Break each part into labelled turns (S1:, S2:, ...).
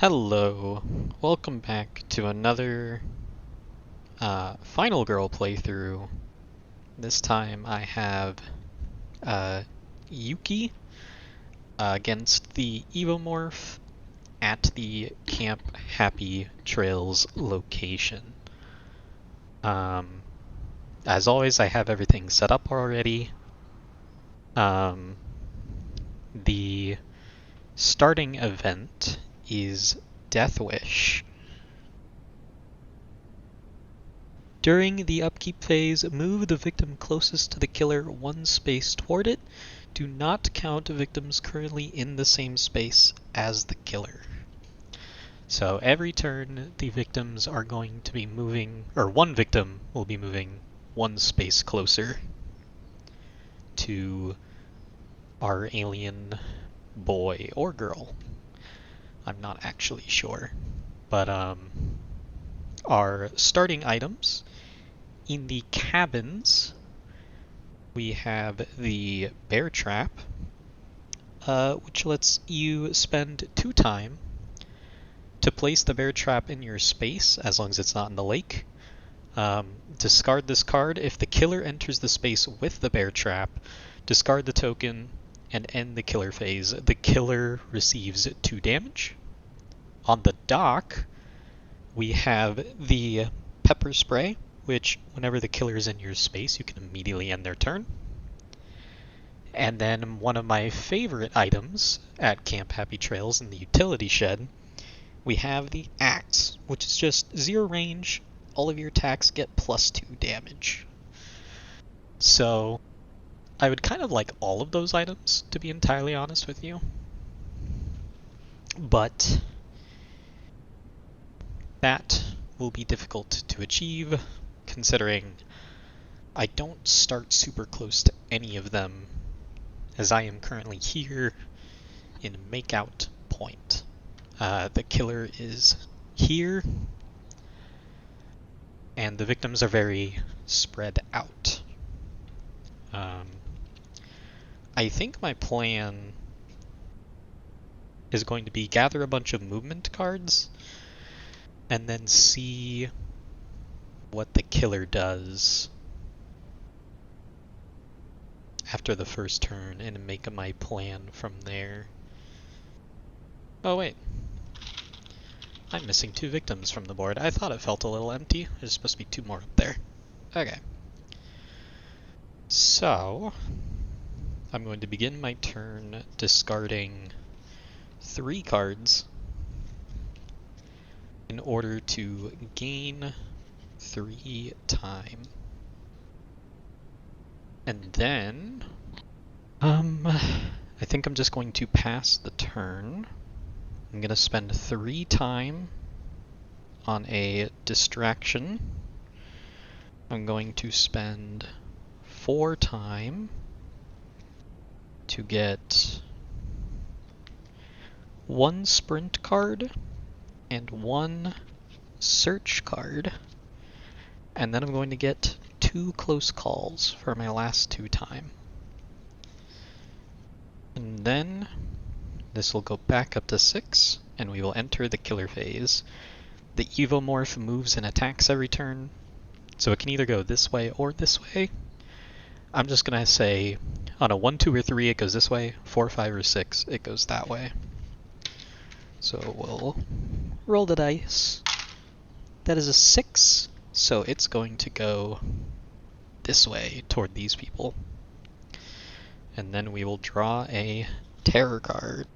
S1: Hello, welcome back to another Final Girl playthrough. This time I have uh, Yuki against the Evomorph at the Camp Happy Trails location. Um, as always, I have everything set up already. The starting event is Death Wish. During the upkeep phase, move the victim closest to the killer one space toward it. Do not count victims currently in the same space as the killer. So every turn, the victims are going to be moving, or one victim will be moving one space closer to our alien boy or girl. I'm not actually sure. But our starting items in the cabins, we have the bear trap, which lets you spend 2 time to place the bear trap in your space, as long as it's not in the lake. Discard this card. If the killer enters the space with the bear trap, discard the token and end the killer phase. The killer receives 2 damage. On the dock, we have the pepper spray, which whenever the killer is in your space, you can immediately end their turn. And then one of my favorite items at Camp Happy Trails in the utility shed, we have the axe, which is just 0 range. All of your attacks get +2 damage. So I would kind of like all of those items, to be entirely honest with you. But that will be difficult to achieve, considering I don't start super close to any of them, as I am currently here in Makeout Point. The killer is here, and the victims are very spread out. I think my plan is going to be gather a bunch of movement cards and then see what the killer does after the first turn and make my plan from there. Oh wait, I'm missing 2 victims from the board. I thought it felt a little empty. There's supposed to be 2 more up there. Okay. So, I'm going to begin my turn discarding 3 cards in order to gain 3 time. And then, I think I'm just going to pass the turn. I'm going to spend 3 time on a distraction. I'm going to spend 4 time to get 1 sprint card and 1 search card. And then I'm going to get 2 close calls for my last 2 time. And then this will go back up to 6, and we will enter the killer phase. The Evomorph moves and attacks every turn, so it can either go this way or this way. I'm just going to say on a 1, 2, or 3 it goes this way, 4, 5, or 6 it goes that way. So we'll roll the dice. That is a 6, so it's going to go this way toward these people. And then we will draw a terror card.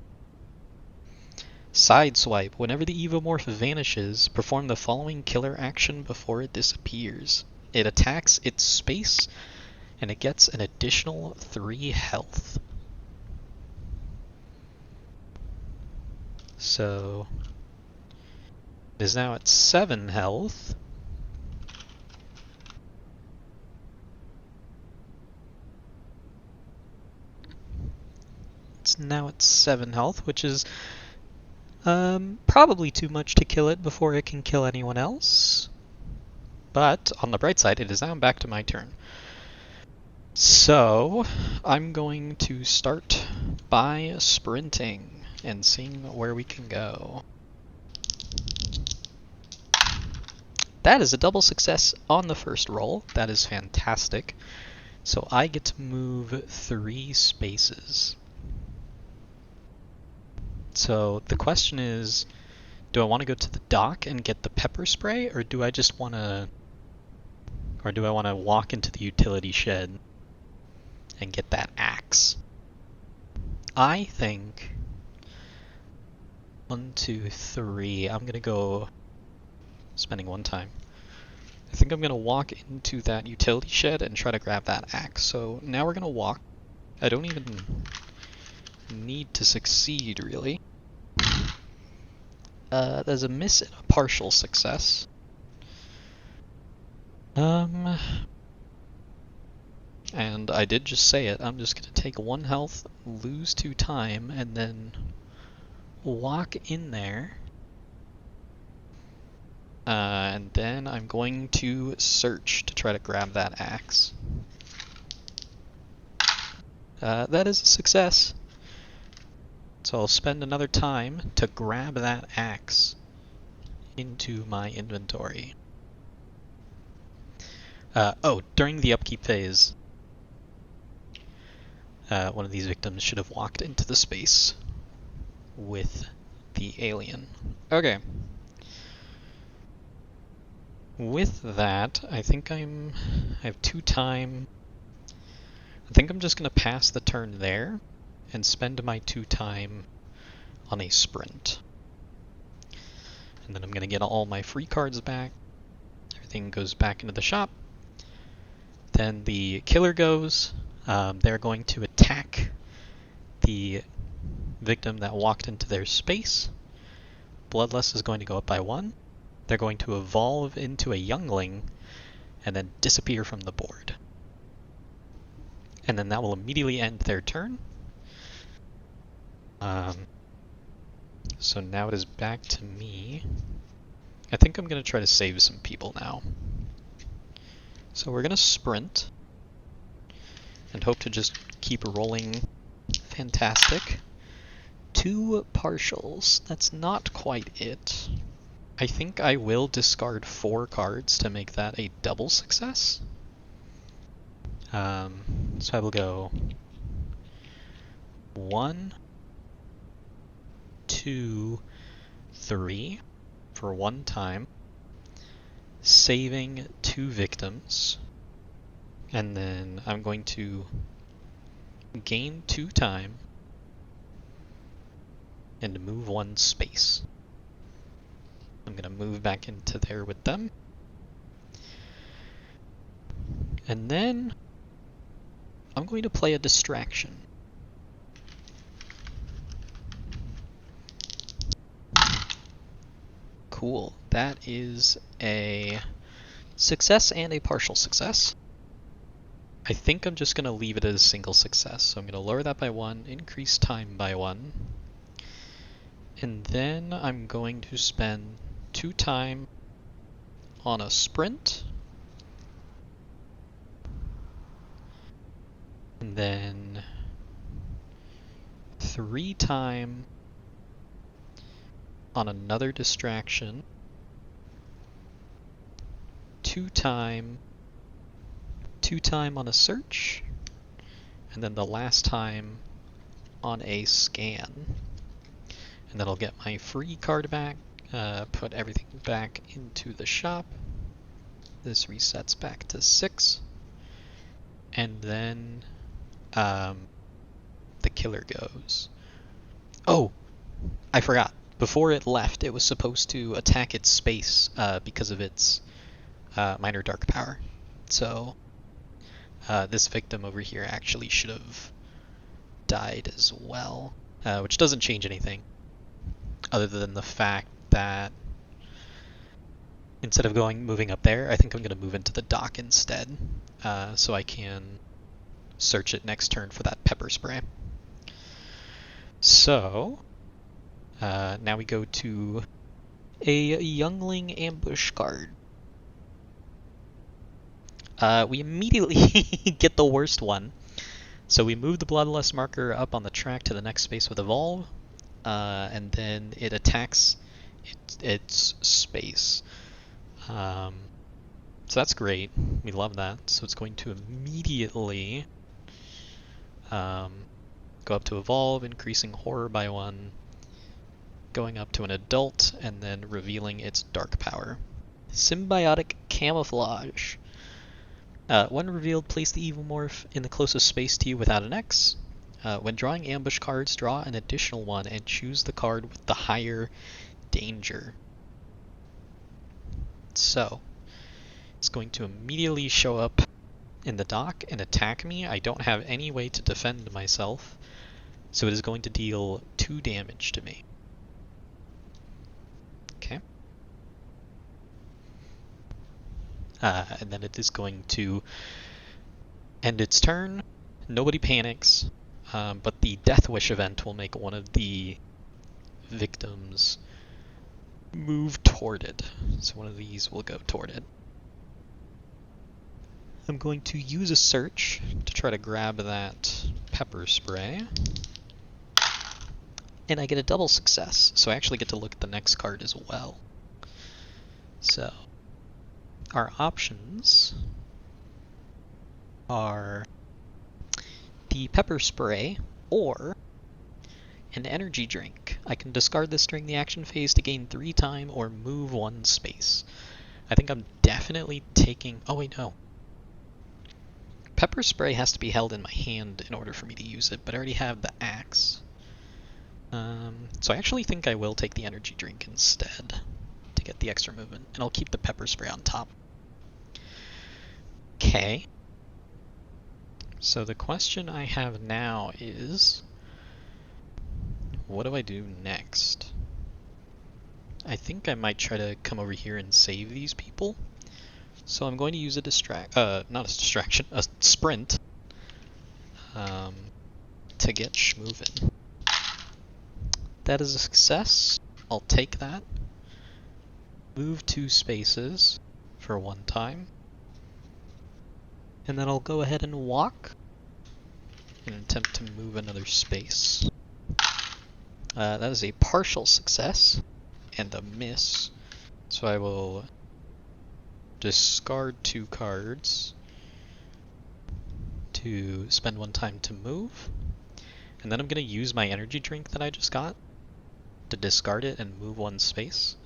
S1: Sideswipe. Whenever the Evomorph vanishes, perform the following killer action before it disappears. It attacks its space, and it gets an additional 3 health. So it is now at 7 health. It's now at 7 health, which is probably too much to kill it before it can kill anyone else. But on the bright side, it is now back to my turn. So I'm going to start by sprinting and seeing where we can go. That is a double success on the first roll. That is fantastic. So I get to move 3 spaces. So the question is, do I want to go to the dock and get the pepper spray, or do I just want to, or do I want to walk into the utility shed and get that axe? I think 1, 2, 3. I'm gonna go spending 1 time. I think I'm gonna walk into that utility shed and try to grab that axe. So now we're gonna walk. I don't even need to succeed, really. There's a miss and a partial success. And I did just say it. I'm just gonna take 1 health, lose 2 time, and then walk in there. And then I'm going to search to try to grab that axe. That is a success. So I'll spend another time to grab that axe into my inventory. During the upkeep phase, one of these victims should have walked into the space with the alien. Okay. With that, I think I have 2 time. I think I'm just going to pass the turn there and spend my 2 time on a sprint. And then I'm going to get all my free cards back. Everything goes back into the shop. Then the killer goes. They're going to attack the victim that walked into their space. Bloodlust is going to go up by 1. They're going to evolve into a youngling and then disappear from the board. And then that will immediately end their turn. So now it is back to me. I think I'm going to try to save some people now. So we're going to sprint and hope to just keep rolling fantastic. 2 partials. That's not quite it. I think I will discard 4 cards to make that a double success. So I will go 1, 2, 3 for 1 time, saving 2 victims, and then I'm going to gain 2 time and move 1 space. I'm going to move back into there with them. And then I'm going to play a distraction. Cool. That is a success and a partial success. I think I'm just going to leave it as a single success. So I'm going to lower that by 1, increase time by 1. And then I'm going to spend 2 time on a sprint. And then 3 time on another distraction. 2 time on a search. And then the last time on a scan. And then I'll get my free card back, put everything back into the shop. This resets back to 6. And then the killer goes. Oh, I forgot. Before it left, it was supposed to attack its space because of its minor dark power. So this victim over here actually should have died as well, which doesn't change anything other than the fact that instead of moving up there, I think I'm going to move into the dock instead, so I can search it next turn for that pepper spray. So now we go to a youngling ambush card. We immediately get the worst one. So we move the Bloodlust marker up on the track to the next space with Evolve, and then it attacks its space. So that's great. We love that. So it's going to immediately go up to evolve, increasing horror by 1, going up to an adult, and then revealing its dark power. Symbiotic camouflage. When revealed, place the Evomorph in the closest space to you without an X. When drawing ambush cards, draw an additional one and choose the card with the higher danger. So, it's going to immediately show up in the dock and attack me. I don't have any way to defend myself, so it is going to deal 2 damage to me. Okay. And then it is going to end its turn. Nobody panics, but the Death Wish event will make one of the victims move toward it. So one of these will go toward it. I'm going to use a search to try to grab that pepper spray. And I get a double success, so I actually get to look at the next card as well. So, our options are the pepper spray or an energy drink. I can discard this during the action phase to gain 3 time or move 1 space. I think I'm definitely taking... Oh wait, no. Pepper spray has to be held in my hand in order for me to use it, but I already have the axe. So I actually think I will take the energy drink instead to get the extra movement, and I'll keep the pepper spray on top. Okay. So the question I have now is, what do I do next? I think I might try to come over here and save these people. So I'm going to use a not a distraction, a sprint, to get moving. That is a success. I'll take that. Move 2 spaces for 1 time. And then I'll go ahead and walk and attempt to move another space. That is a partial success and a miss. So I will discard 2 cards to spend 1 time to move. And then I'm going to use my energy drink that I just got to discard it and move 1 space.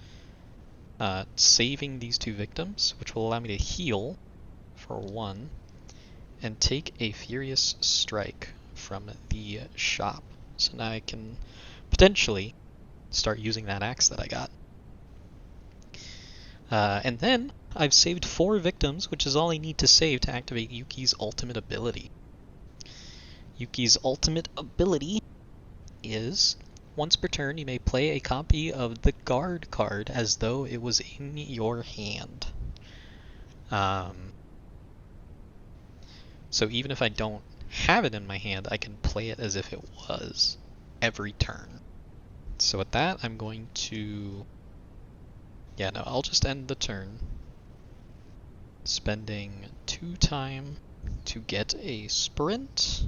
S1: Saving these 2 victims, which will allow me to heal for 1, and take a Furious Strike from the shop. So now I can potentially start using that axe that I got. And then I've saved 4 victims, which is all I need to save to activate Yuki's ultimate ability. Yuki's ultimate ability is, once per turn, you may play a copy of the guard card as though it was in your hand. So even if I don't have it in my hand, I can play it as if it was every turn. So with that, I'm going to... Yeah, no, I'll just end the turn, spending 2 time to get a sprint,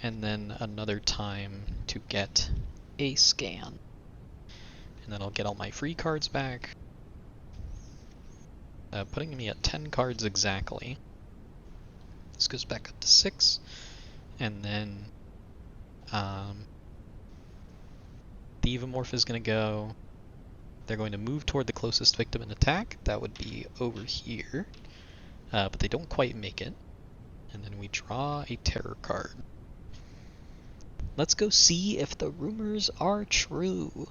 S1: and then another time to get a scan. And then I'll get all my free cards back, putting me at 10 cards exactly. This goes back up to 6, and then the Evomorph is going to go. They're going to move toward the closest victim and attack. That would be over here, but they don't quite make it. And then we draw a terror card. Let's go see if the rumors are true.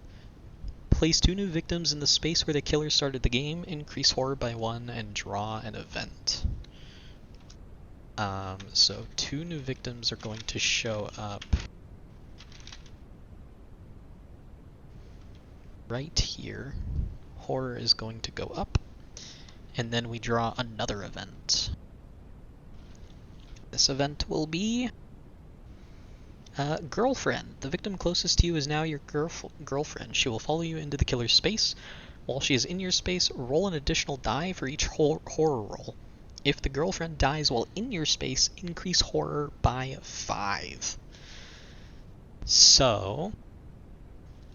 S1: Place 2 new victims in the space where the killer started the game, increase horror by 1, and draw an event. So 2 new victims are going to show up right here. Horror is going to go up, and then we draw another event. This event will be girlfriend. The victim closest to you is now your girlfriend. She will follow you into the killer's space. While she is in your space, roll an additional die for each horror roll. If the girlfriend dies while in your space, increase horror by 5. So,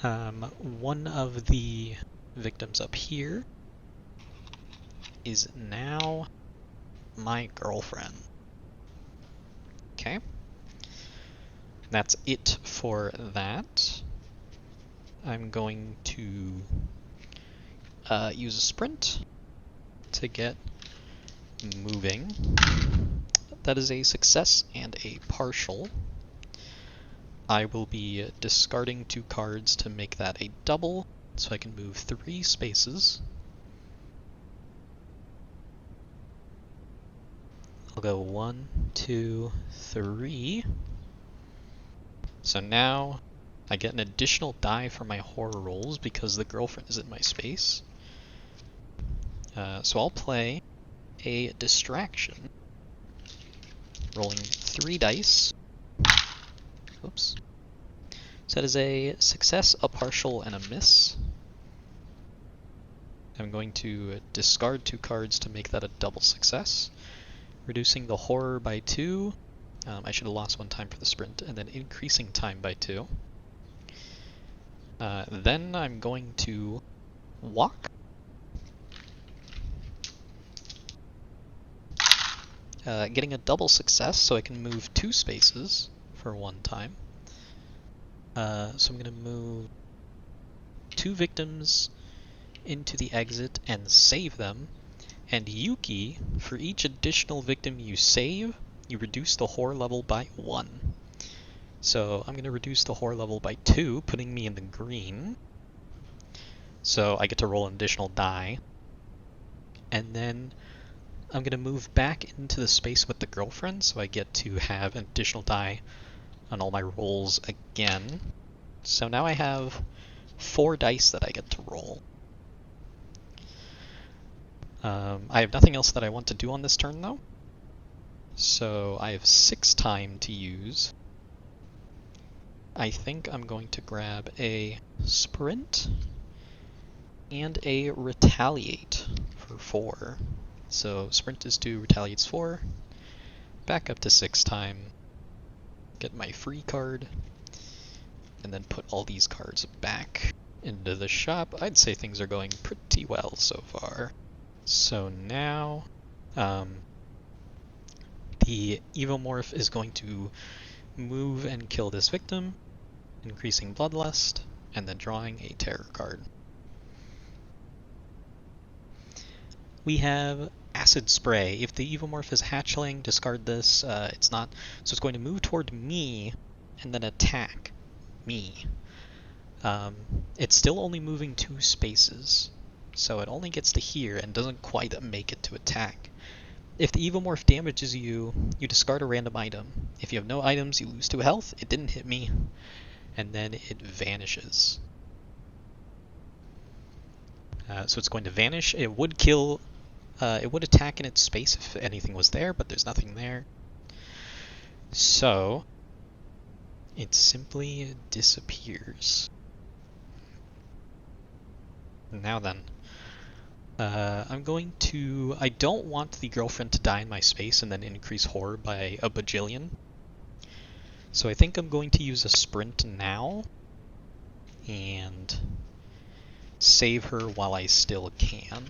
S1: one of the victims up here is now my girlfriend. Okay. That's it for that. I'm going to use a sprint to get moving. That is a success and a partial. I will be discarding 2 cards to make that a double, so I can move 3 spaces. I'll go 1, 2, 3. So now I get an additional die for my horror rolls because the girlfriend is in my space. So I'll play a distraction, rolling 3 dice. Oops. So that is a success, a partial, and a miss. I'm going to discard 2 cards to make that a double success, reducing the horror by 2. I should have lost 1 time for the sprint, and then increasing time by 2. Then I'm going to walk. Getting a double success, so I can move 2 spaces for 1 time. So I'm going to move 2 victims into the exit and save them. And Yuki, for each additional victim you save, you reduce the horror level by 1. So I'm going to reduce the horror level by 2, putting me in the green. So I get to roll an additional die. And then I'm going to move back into the space with the girlfriend, so I get to have an additional die on all my rolls again. So now I have 4 dice that I get to roll. I have nothing else that I want to do on this turn, though. So I have 6 time to use. I think I'm going to grab a sprint and a retaliate for 4. So sprint is 2, retaliate's 4. Back up to 6 time. Get my free card. And then put all these cards back into the shop. I'd say things are going pretty well so far. So now, the Evomorph is going to move and kill this victim, increasing Bloodlust, and then drawing a terror card. We have Acid Spray. If the Evomorph is hatchling, discard this. It's not, so it's going to move toward me and then attack me. It's still only moving 2 spaces, so it only gets to here and doesn't quite make it to attack. If the Evomorph damages you, you discard a random item. If you have no items, you lose 2 health. It didn't hit me, and then it vanishes. So it's going to vanish. It would kill, it would attack in its space if anything was there, but there's nothing there. So it simply disappears. Now then, I'm going to... I don't want the girlfriend to die in my space and then increase horror by a bajillion. So I think I'm going to use a sprint now and save her while I still can.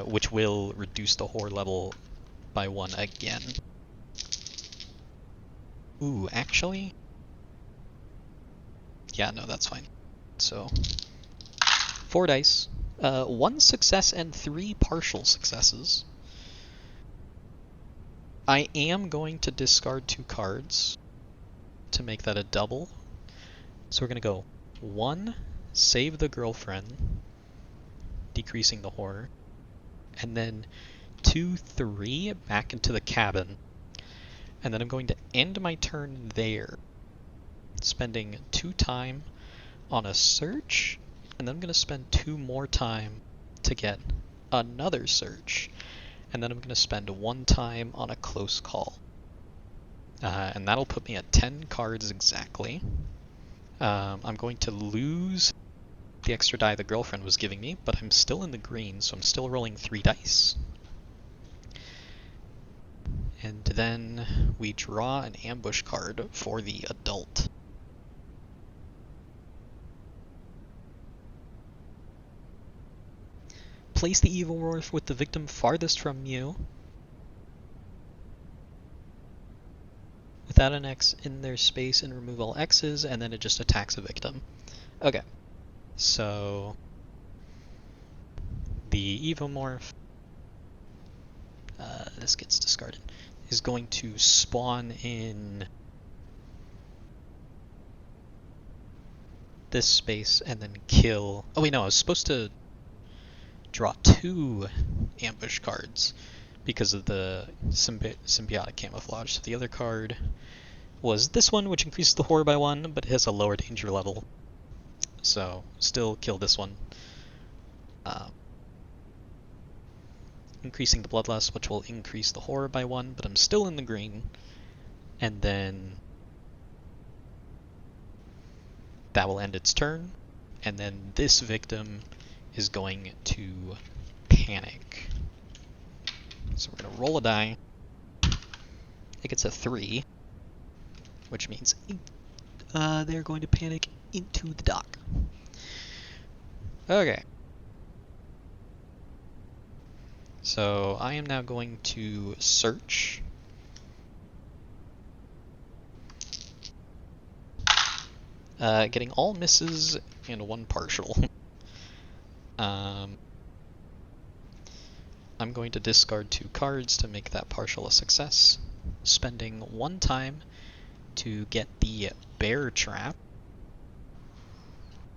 S1: Which will reduce the horror level by 1 again. Ooh, actually? Yeah, no, that's fine. So 4 dice, 1 success and 3 partial successes. I am going to discard 2 cards to make that a double. So we're going to go 1, save the girlfriend, decreasing the horror, and then 2, 3, back into the cabin. And then I'm going to end my turn there, spending 2 time on a search, and then I'm going to spend 2 more time to get another search, and then I'm going to spend 1 time on a close call. And that'll put me at 10 cards exactly. I'm going to lose the extra die the girlfriend was giving me, but I'm still in the green, so I'm still rolling 3 dice. And then we draw an ambush card for the adult. place the Evomorph with the victim farthest from you, without an X in their space, and remove all X's, and then it just attacks a victim. Okay, so the Evomorph, this gets discarded, is going to spawn in this space and then kill... Oh wait, no, I was supposed to draw 2 ambush cards because of the symbiotic camouflage. So the other card was this one, which increases the horror by 1, but it has a lower danger level. So still kill this one. Increasing the bloodlust, which will increase the horror by 1, but I'm still in the green. And then that will end its turn. And then this victim is going to panic. So we're going to roll a die. It gets a 3, which means they're going to panic into the dock. Okay. So I am now going to search. Getting all misses and 1 partial. I'm going to discard 2 cards to make that partial a success, spending 1 time to get the bear trap,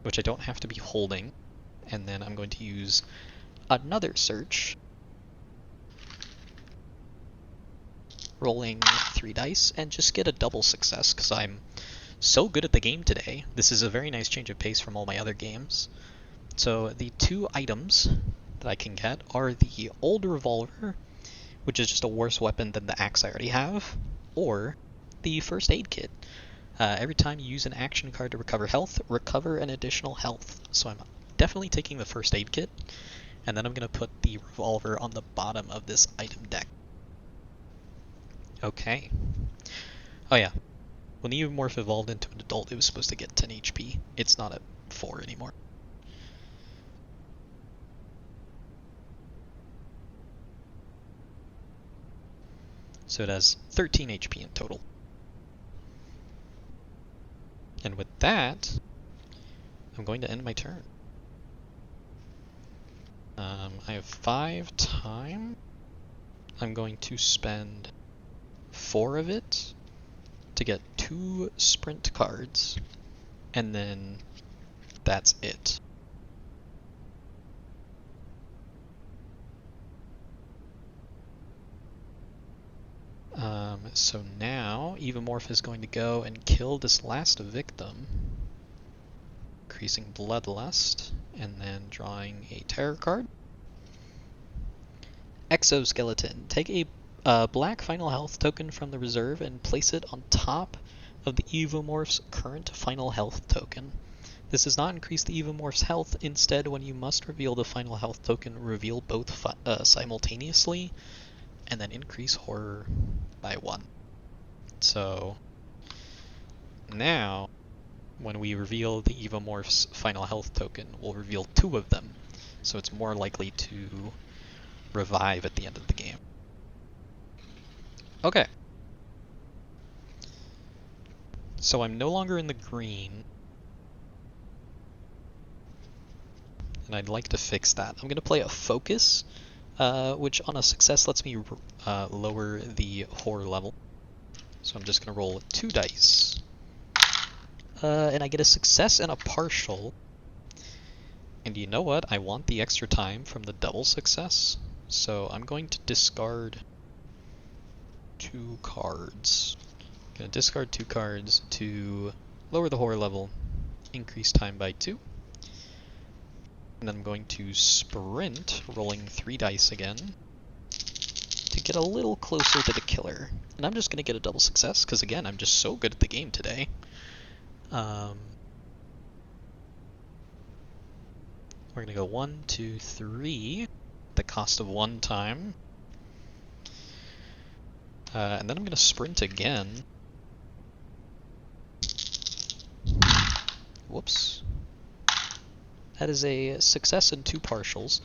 S1: which I don't have to be holding, and then I'm going to use another search, rolling 3 dice, and just get a double success, because I'm so good at the game today. This is a very nice change of pace from all my other games. So the 2 items that I can get are the old revolver, which is just a worse weapon than the axe I already have, or the first aid kit. Every time you use an action card to recover health, recover an additional health. So I'm definitely taking the first aid kit, and then I'm going to put the revolver on the bottom of this item deck. Okay. Oh yeah. When the Evomorph evolved into an adult, it was supposed to get 10 HP. It's not at 4 anymore. So it has 13 HP in total. And with that, I'm going to end my turn. I have 5 time. I'm going to spend 4 of it to get 2 sprint cards, and then that's it. So now Evomorph is going to go and kill this last victim, increasing bloodlust, and then drawing a terror card. Exoskeleton. Take a black final health token from the reserve and place it on top of the Evomorph's current final health token. This does not increase the Evomorph's health. Instead, when you must reveal the final health token, reveal both simultaneously, and then increase horror by 1. So now, when we reveal the Evomorph's final health token, we'll reveal 2 of them, so it's more likely to revive at the end of the game. Okay. So I'm no longer in the green, and I'd like to fix that. I'm going to play a focus, which on a success lets me lower the horror level. So I'm just going to roll 2 dice. And I get a success and a partial. And you know what? I want the extra time from the double success. So I'm going to discard 2 cards. I'm going to discard 2 cards to lower the horror level, increase time by 2. And then I'm going to sprint, rolling 3 dice again, to get a little closer to the killer. And I'm just going to get a double success, because again, I'm just so good at the game today. We're going to go 1, 2, 3, the cost of 1 time. And then I'm going to sprint again. Whoops. That is a success and 2 partials.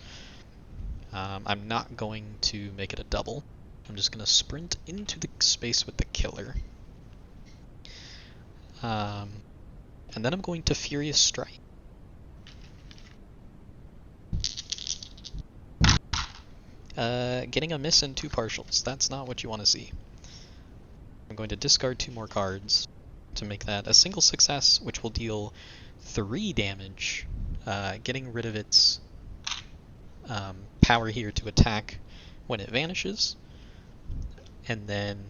S1: I'm not going to make it a double. I'm just going to sprint into the space with the killer. And then I'm going to Furious Strike. Getting a miss and 2 partials. That's not what you want to see. I'm going to discard 2 more cards to make that a single success, which will deal 3 damage, getting rid of its power here to attack when it vanishes, and then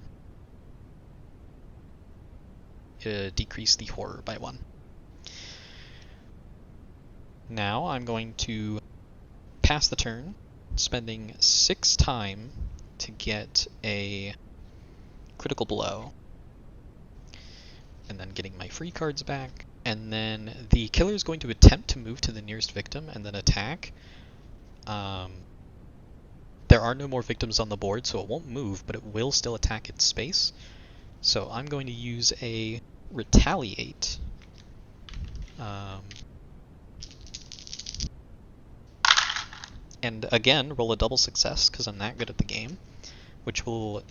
S1: decrease the horror by 1. Now I'm going to pass the turn, spending 6 time to get a critical blow, and then getting my free cards back, and then the killer is going to attempt to move to the nearest victim and then attack. There are no more victims on the board, so it won't move, but it will still attack its space. So I'm going to use a Retaliate. And again, roll a double success, because I'm that good at the game, which will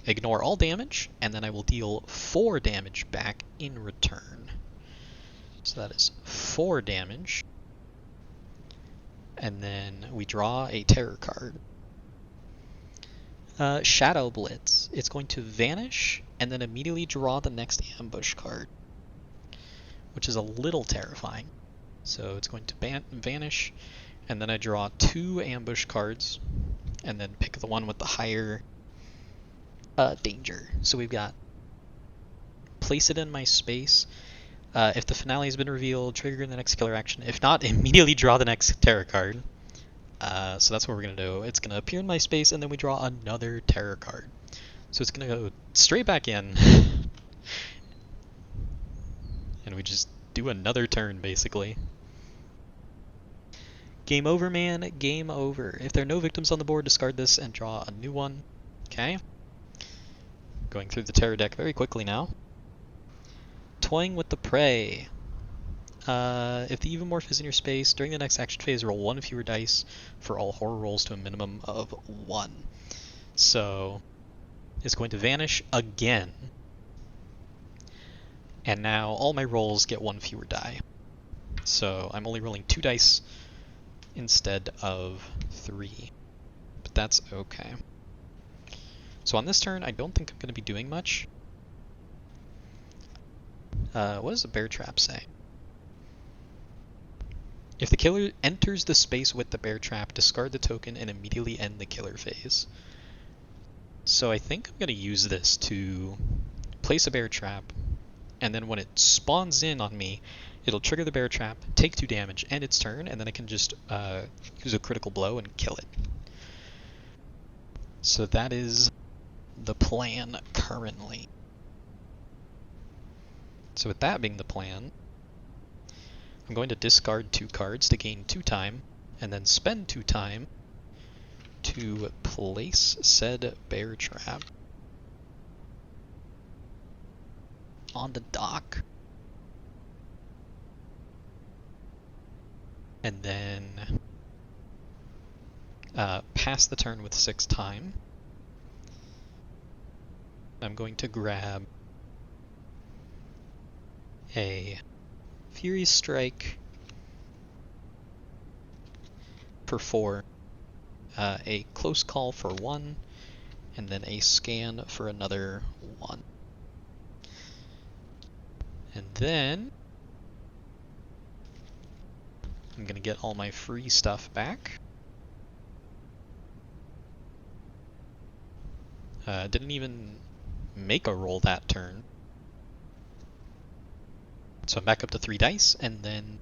S1: ignore all damage, and then I will deal 4 damage back in return. So that is 4 damage. And then we draw a terror card. Shadow Blitz. It's going to vanish and then immediately draw the next ambush card, which is a little terrifying. So it's going to vanish, and then I draw 2 ambush cards, and then pick the one with the higher danger. So we've got place it in my space. If the finale has been revealed, trigger the next killer action. If not, immediately draw the next terror card. So that's what we're going to do. It's going to appear in my space, and then we draw another terror card. So it's going to go straight back in. And we just do another turn, basically. Game over, man. Game over. If there are no victims on the board, discard this and draw a new one. Okay. Going through the terror deck very quickly now. Toying with the Prey. If the Evomorph is in your space, during the next action phase, roll 1 fewer dice for all horror rolls to a minimum of 1. So it's going to vanish again. And now all my rolls get 1 fewer die. So I'm only rolling 2 dice instead of 3. But that's okay. So on this turn, I don't think I'm going to be doing much. What does the bear trap say? If the killer enters the space with the bear trap, discard the token and immediately end the killer phase. So I think I'm going to use this to place a bear trap, and then when it spawns in on me, it'll trigger the bear trap, take 2 damage, end its turn, and then I can just use a critical blow and kill it. So that is the plan currently. So with that being the plan, I'm going to discard 2 cards to gain 2 time, and then spend 2 time to place said bear trap on the dock. And then pass the turn with 6 time. I'm going to grab a Furious Strike for 4, a Close Call for 1, and then a Scan for another 1. And then I'm going to get all my free stuff back. Didn't even make a roll that turn. So I'm back up to 3 dice, and then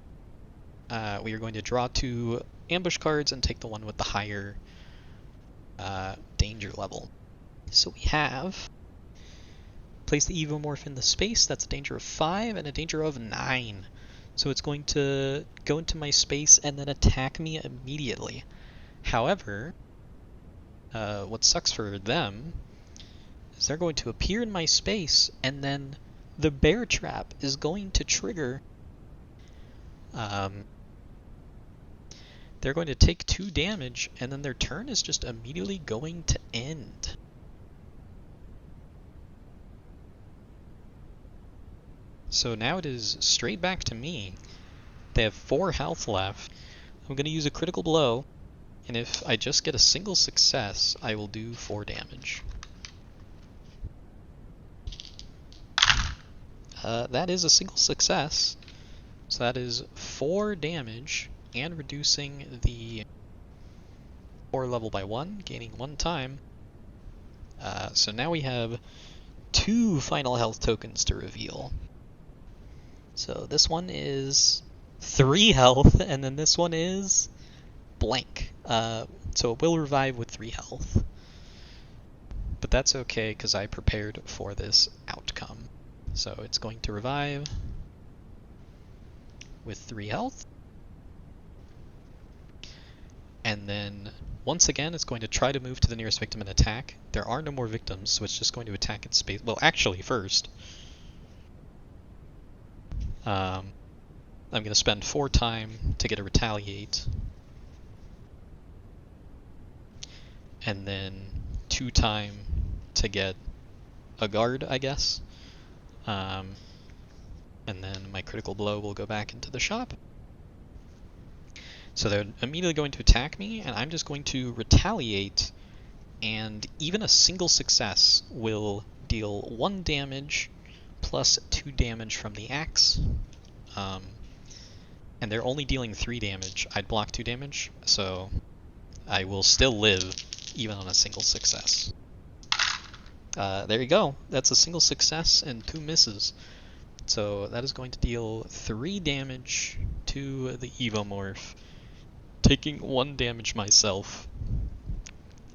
S1: we are going to draw 2 ambush cards and take the one with the higher danger level. So we have place the Evomorph in the space. That's a danger of 5 and a danger of 9. So it's going to go into my space and then attack me immediately. However, what sucks for them is they're going to appear in my space, and then the bear trap is going to trigger they're going to take 2 damage, and then their turn is just immediately going to end. So now it is straight back to me. They have 4 health left. I'm going to use a critical blow, and if I just get a single success, I will do 4 damage. That is a single success, so that is 4 damage, and reducing the core level by 1, gaining 1 time. So now we have 2 final health tokens to reveal. So this one is 3 health, and then this one is blank. So it will revive with 3 health. But that's okay, because I prepared for this outcome. So it's going to revive with 3 health. And then, once again, it's going to try to move to the nearest victim and attack. There are no more victims, so it's just going to attack its space. Well, actually, first, I'm going to spend 4 time to get a retaliate. And then 2 time to get a guard, I guess. And then my critical blow will go back into the shop. So they're immediately going to attack me, and I'm just going to retaliate, and even a single success will deal 1 damage plus 2 damage from the axe. And they're only dealing 3 damage. I'd block 2 damage, so I will still live even on a single success. There you go. That's a single success and 2 misses. So that is going to deal 3 damage to the Evomorph, taking 1 damage myself,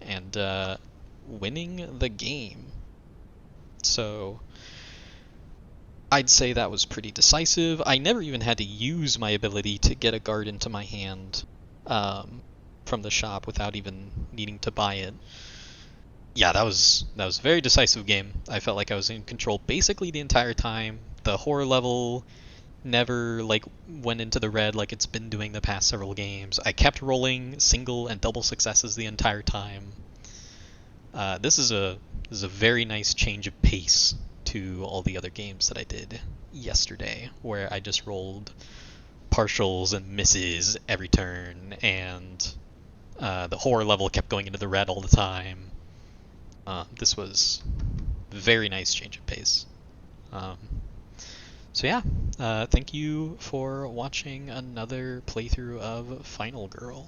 S1: and winning the game. So I'd say that was pretty decisive. I never even had to use my ability to get a guard into my hand from the shop without even needing to buy it. Yeah, that was a very decisive game. I felt like I was in control basically the entire time. The horror level never went into the red like it's been doing the past several games. I kept rolling single and double successes the entire time. This is a very nice change of pace to all the other games that I did yesterday, where I just rolled partials and misses every turn, and the horror level kept going into the red all the time. This was a very nice change of pace. So yeah, thank you for watching another playthrough of Final Girl.